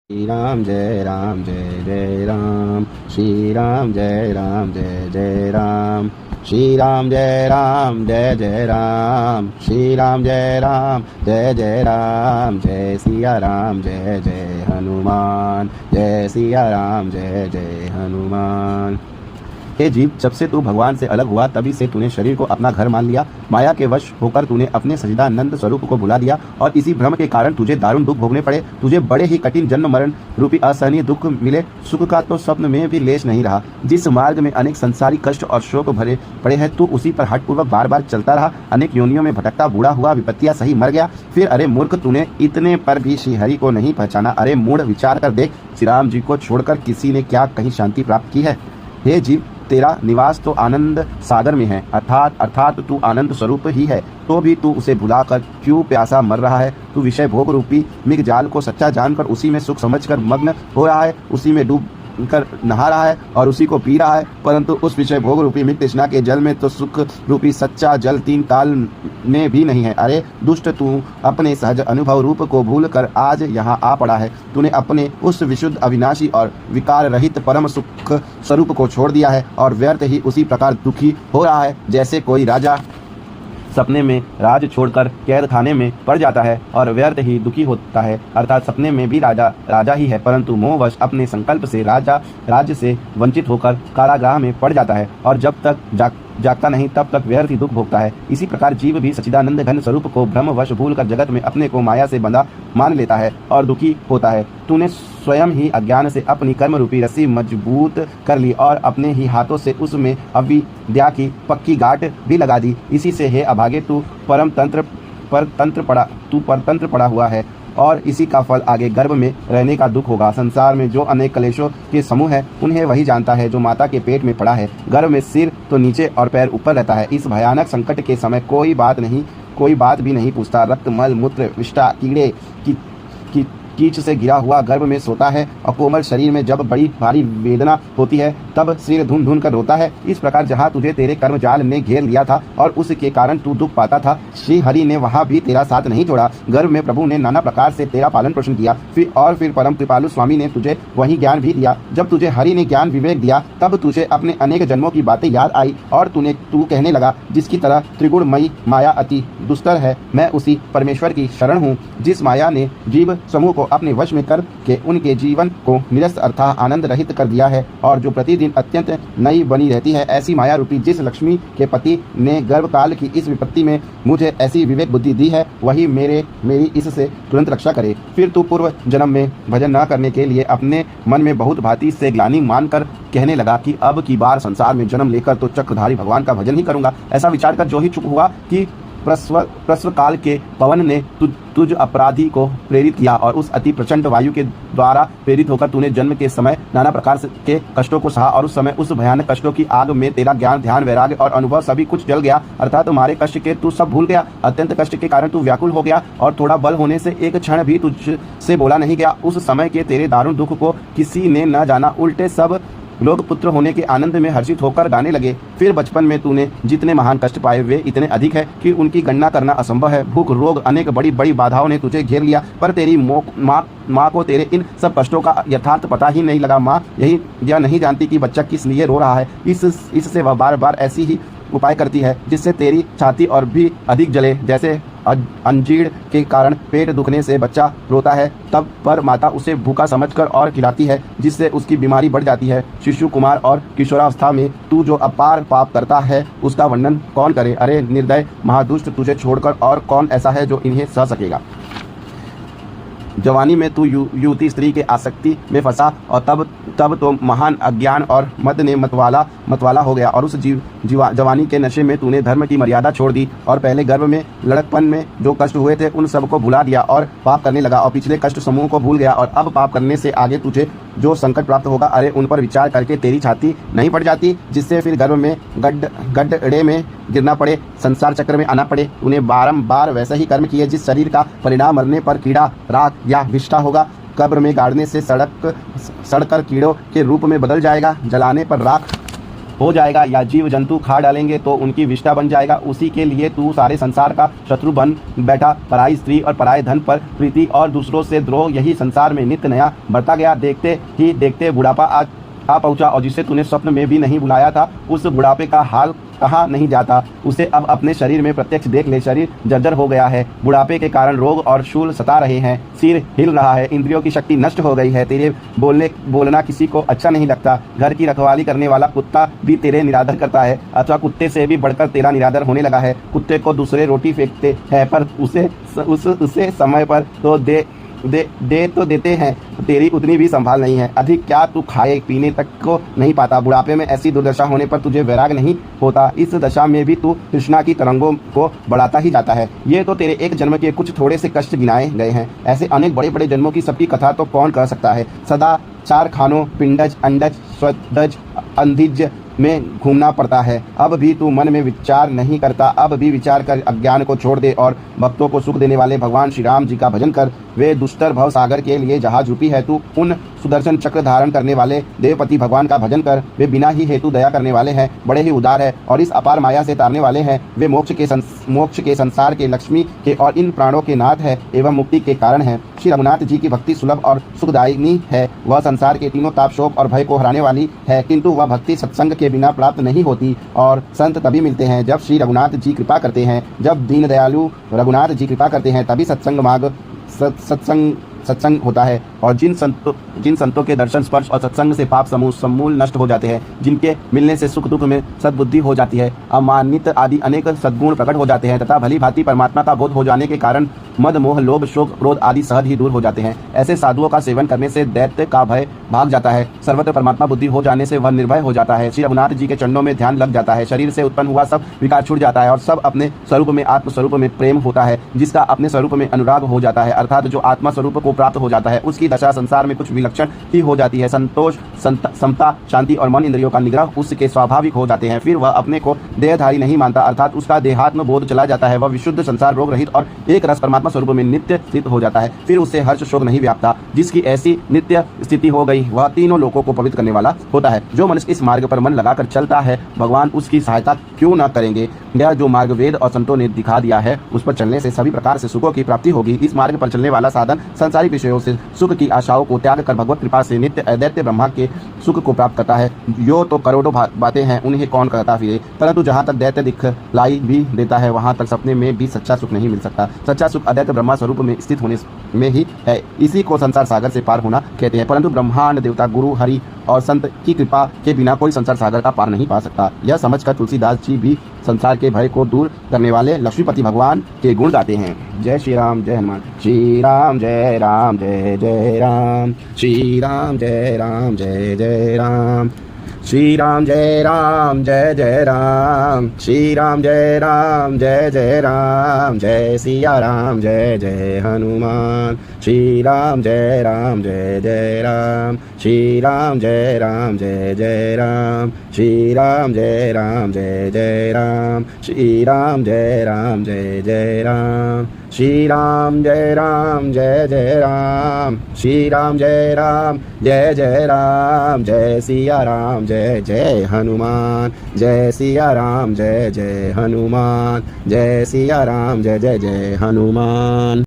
श्री राम जय राम जय जय राम। श्री राम जय राम जय जय राम। श्री राम जय राम जय जय राम। श्री राम जय राम जय जय राम। जय सिया राम जय जय हनुमान। जय सिया राम जय जय हनुमान। हे जीव, जब से तू भगवान से अलग हुआ तभी से तूने शरीर को अपना घर मान लिया। माया के वश होकर तूने अपने सच्चिदानंद स्वरूप को भुला दिया और इसी भ्रम के कारण तुझे दारुण दुख भोगने पड़े। तुझे बड़े ही कठिन जन्म मरण रूपी असहनीय दुख मिले। सुख का तो स्वप्न में भी लेश नहीं रहा। जिस मार्ग में अनेक संसारी कष्ट और शोक भरे पड़े हैं, तू उसी पर हठपूर्वक बार बार चलता रहा। अनेक योनियों में भटकता बूढ़ा हुआ, विपत्तियां सही मर गया। फिर अरे मूर्ख, तूने इतने पर भी श्रीहरि को नहीं पहचाना। अरे मूढ़, विचार कर देख, श्री राम जी को छोड़कर किसी ने क्या कहीं शांति प्राप्त की है। हे जीव, तेरा निवास तो आनंद सागर में है, अर्थात तू आनंद स्वरूप ही है, तो भी तू उसे भुलाकर क्यों प्यासा मर रहा है। तू विषय भोग रूपी मृग जाल को सच्चा जानकर उसी में सुख समझकर मग्न हो रहा है, उसी में डूब कर नहा रहा है और उसी को पी रहा है। परंतु उस विषय भोग रूपी मृग तृष्णा के जल में तो सुख रूपी सच्चा जल तीन ताल में भी नहीं है। अरे दुष्ट, तू अपने सहज अनुभव रूप को भूल कर आज यहाँ आ पड़ा है। तूने अपने उस विशुद्ध अविनाशी और विकार रहित परम सुख स्वरूप को छोड़ दिया है और व्यर्थ ही उसी प्रकार दुखी हो रहा है जैसे कोई राजा सपने में राज छोड़कर कैद खाने में पड़ जाता है और व्यर्थ ही दुखी होता है। अर्थात सपने में भी राजा ही है, परंतु मोहवश अपने संकल्प से राज्य से वंचित होकर कारागृह में पड़ जाता है और जब तक जागता नहीं तब तक व्यर्थ ही दुख भोगता है। इसी प्रकार जीव भी सच्चिदानंद घन स्वरूप को भ्रमवश भूलकर जगत में अपने को माया से बंधा मान लेता है और दुखी होता है। तूने स्वयं ही अज्ञान से अपनी कर्म रूपी रस्सी मजबूत कर ली और अपने ही हाथों से उसमें अविद्या की पक्की गांठ भी लगा दी। इसी से हे अभागे, तू परतंत्र पड़ा हुआ है और इसी का फल आगे गर्भ में रहने का दुख होगा। संसार में जो अनेक कलेशों के समूह है, उन्हें वही जानता है जो माता के पेट में पड़ा है। गर्भ में सिर तो नीचे और पैर ऊपर रहता है। इस भयानक संकट के समय कोई बात भी नहीं पूछता। रक्त, मल, मूत्र, विष्ठा, कीड़े कीच से घिरा हुआ गर्भ में सोता है और कोमल शरीर में जब बड़ी भारी वेदना होती है तब सिर ढूंढ ढूंढ कर रोता है। इस प्रकार जहाँ तुझे तेरे कर्म जाल ने घेर लिया था और उसके कारण तू दुख पाता था, श्री हरि ने वहाँ भी तेरा साथ नहीं छोड़ा। गर्भ में प्रभु ने नाना प्रकार से तेरा पालन पोषण किया। फिर परम कृपालु स्वामी ने तुझे वही ज्ञान भी दिया। जब तुझे हरि ने ज्ञान विवेक दिया तब तुझे अपने अनेक जन्मों की बातें याद आई और तू कहने लगा, जिसकी तरह त्रिगुणमयी माया अति दुस्तर है, मैं उसी परमेश्वर की शरण हूँ जिस माया ने जीव समूह को अपने वश में करके उनके जीवन को निरस्त अर्थात आनंद रहित कर दिया है और जो प्रतिदिन अत्यंत नई बनी रहती है। ऐसी माया रूपी जिस लक्ष्मी के पति ने गर्भकाल की इस विपत्ति में मुझे ऐसी विवेक बुद्धि दी है, वही मेरी इससे तुरंत रक्षा करे। फिर तू पूर्व जन्म में भजन न करने के लिए अपने मन में बहुत भांति से ग्लानि मानकर कहने लगा कि अब की बार संसार में जन्म लेकर तो चक्रधारी भगवान का भजन ही करूंगा। ऐसा विचार कर जो ही चुप हुआ कि प्रसव काल के पवन ने तुझ अपराधी को प्रेरित किया और उस अति प्रचंड वायु के द्वारा प्रेरित होकर तूने जन्म के समय नाना प्रकार के कष्टों को सहा और उस समय उस भयानक कष्टों की आग में तेरा ज्ञान, ध्यान, वैराग्य और अनुभव सभी कुछ जल गया। अर्थात तुम्हारे कष्ट के तू सब भूल गया। अत्यंत कष्ट के कारण तू व्याकुल हो गया और थोड़ा बल होने से एक क्षण भी तुझसे बोला नहीं गया। उस समय के तेरे दारुण दुख को किसी ने न जाना, उल्टे सब लोग पुत्र होने के आनंद में हर्षित होकर गाने लगे। फिर बचपन में तूने जितने महान कष्ट पाए वे इतने अधिक है कि उनकी गणना करना असंभव है। भूख, रोग, अनेक बड़ी बड़ी बाधाओं ने तुझे घेर लिया, पर तेरी माँ को तेरे इन सब कष्टों का यथार्थ पता ही नहीं लगा। माँ यह नहीं जानती कि बच्चा किस लिए रो रहा है। इससे वह बार बार ऐसी ही उपाय करती है जिससे तेरी छाती और भी अधिक जले। जैसे अंजीर के कारण पेट दुखने से बच्चा रोता है, तब पर माता उसे भूखा समझकर और खिलाती है जिससे उसकी बीमारी बढ़ जाती है। शिशु, कुमार और किशोरावस्था में तू जो अपार पाप करता है उसका वर्णन कौन करे। अरे निर्दय महादुष्ट, तुझे छोड़कर और कौन ऐसा है जो इन्हें सह सकेगा। जवानी में तू युवती स्त्री के आसक्ति में फंसा और तब तो महान अज्ञान और मद ने मतवाला हो गया और उस जवानी के नशे में तूने धर्म की मर्यादा छोड़ दी और पहले गर्भ में लड़कपन में जो कष्ट हुए थे उन सब को भुला दिया और पाप करने लगा और पिछले कष्ट समूह को भूल गया और अब पाप करने से आगे तुझे जो संकट प्राप्त होगा, अरे उन पर विचार करके तेरी छाती नहीं पड़ जाती जिससे फिर गर्भ में गड्ढे में गिरना पड़े, संसार चक्र में आना पड़े। तूने बारंबार वैसा ही कर्म किए जिस शरीर का परिणाम मरने पर कीड़ा, राख या विष्ठा होगा। कब्र में गाड़ने से सड़कर कीड़ों के रूप में बदल जाएगा, जलाने पर राख हो जाएगा या जीव जंतु खा डालेंगे तो उनकी विष्ठा बन जाएगा। उसी के लिए तू सारे संसार का शत्रु बन बैठा। पराई स्त्री और पराये धन पर प्रीति और दूसरों से द्रोह, यही संसार में नित्य नया बढ़ता गया। देखते ही देखते बुढ़ापा आ पहुंचा और जिसे तूने स्वप्न में भी नहीं बुलाया था, उस बुढ़ापे का हाल कहा नहीं जाता। उसे अब अपने शरीर में प्रत्यक्ष देख ले। शरीर जर्जर हो गया है, बुढ़ापे के कारण रोग और शूल सता रहे हैं, सिर हिल रहा है, इंद्रियों की शक्ति नष्ट हो गई है, तेरे बोलना किसी को अच्छा नहीं लगता। घर की रखवाली करने वाला कुत्ता भी तेरे निरादर करता है, अथवा कुत्ते से भी बढ़कर तेरा निरादर होने लगा है। कुत्ते को दूसरे रोटी फेंकते हैं पर उसे समय पर तो दे तो देते हैं, तेरी उतनी भी संभाल नहीं है। अधिक क्या तू खाए पीने तक को नहीं पाता। बुढ़ापे में ऐसी दुर्दशा होने पर तुझे वैराग नहीं होता। इस दशा में भी तू तृष्णा की तरंगों को बढ़ाता ही जाता है। ये तो तेरे एक जन्म के कुछ थोड़े से कष्ट गिनाए गए हैं, ऐसे अनेक बड़े बड़े जन्मों की सबकी कथा तो कौन कर सकता है। सदा चार खानों पिंडज अंडज स्वदज अंधिज में घूमना पड़ता है। अब भी तू मन में विचार नहीं करता। अब भी विचार कर अज्ञान को छोड़ दे और भक्तों को सुख देने वाले भगवान श्री राम जी का भजन कर। वे दुष्टर भव सागर के लिए जहाज रूपी है। तू उन सुदर्शन चक्र धारण करने वाले देवपति भगवान का भजन कर। वे बिना ही हेतु दया करने वाले हैं, बड़े ही उदार है और इस अपार माया से तारने वाले हैं। वे मोक्ष के संसार के लक्ष्मी के और इन प्राणों के नाथ है एवं मुक्ति के कारण है। श्री रघुनाथ जी की भक्ति सुलभ और सुखदायिनी है। वह संसार के तीनों ताप शोक और भय को हराने वाली है, किंतु वह भक्ति सत्संग के बिना प्राप्त नहीं होती। और संत तभी मिलते हैं जब श्री रघुनाथ जी कृपा करते हैं। जब दीन दयालु रघुनाथ जी कृपा करते हैं तभी सत्संग मार्ग सत्संग होता है। और जिन संतों के दर्शन स्पर्श और सत्संग से पाप समूल नष्ट हो जाते हैं, जिनके मिलने से सुख दुख में सद्बुद्धि हो जाती है, अमानित आदि अनेक सद्गुण प्रकट हो जाते हैं तथा भली भांति परमात्मा का बोध हो जाने के कारण मद मोह लोभ शोक क्रोध आदि सहज ही दूर हो जाते हैं। ऐसे साधुओं का सेवन करने से दैत्य का भय भाग जाता है। सर्वत्र परमात्मा बुद्धि हो जाने से वह निर्भय हो जाता है। श्री रघुनाथ जी के चरणों में ध्यान लग जाता है। शरीर से उत्पन्न हुआ सब विकार छूट जाता है और सब अपने स्वरूप में आत्म स्वरूप में प्रेम होता है। जिसका अपने स्वरूप में अनुराग हो जाता है, अर्थात जो आत्मा स्वरूप को प्राप्त हो जाता है, उसकी दशा संसार में कुछ विलक्षण ही हो जाती है। संतोष समता शांति और मन इंद्रियों का निग्रह उसके स्वाभाविक हो जाते हैं। फिर वह अपने को देहधारी नहीं मानता, अर्थात उसका देहात्म बोध चला जाता है। वह विशुद्ध संसार रोग रहित और एक रस परमात्मा स्वरूप में नित्य स्थित हो जाता है। फिर उससे हर्ष शोक नहीं व्यापता। जिसकी ऐसी नित्य स्थिति हो गई वह तीनों लोकों को पवित्र करने वाला होता है। जो मनुष्य इस मार्ग पर मन लगाकर चलता है, भगवान उसकी सहायता क्यों न करेंगे। यह जो मार्ग वेद और संतों ने दिखा दिया है, उस पर चलने से सभी प्रकार से सुखों की प्राप्ति होगी। इस मार्ग पर चलने वाला साधन सांसारिक विषयों से सुख की आशाओं को त्याग कर भगवत कृपा से नित्य अदैत्य ब्रह्मा के सुख को प्राप्त करता है। यो तो करोड़ों बातें हैं, उन्हें कौन करता फिरे, परंतु जहाँ तक दैत्य दिखलाई भी देता है वहाँ तक सपने में भी सच्चा सुख नहीं मिल सकता। सच्चा सुख अदैत्य ब्रह्मा स्वरूप में स्थित होने में ही है। इसी को संसार सागर से पार होना कहते हैं। परंतु ब्रह्मांड देवता गुरु हरि और संत की कृपा के बिना कोई संसार सागर का पार नहीं पा सकता। यह समझकर तुलसीदास जी भी संसार के भय को दूर करने वाले लक्ष्मीपति भगवान के गुण गाते हैं। जय श्री राम जय हनुमान। श्री राम जय राम जय जय राम। श्री राम जय राम जय जय राम। श्री राम जय राम जय जय राम। श्री राम जय राम जय जय राम। जय सिया राम जय जय हनुमान। श्री राम जय राम जय जय राम। श्री राम जय राम जय जय राम। श्री राम जय राम जय जय राम। श्री राम जय राम जय जय राम। श्री राम जय राम जय जय राम। श्री राम जय राम जय जय राम। जय सिया राम जय जय हनुमान। जय सिया राम जय जय हनुमान। जय सिया राम जय जय जय हनुमान।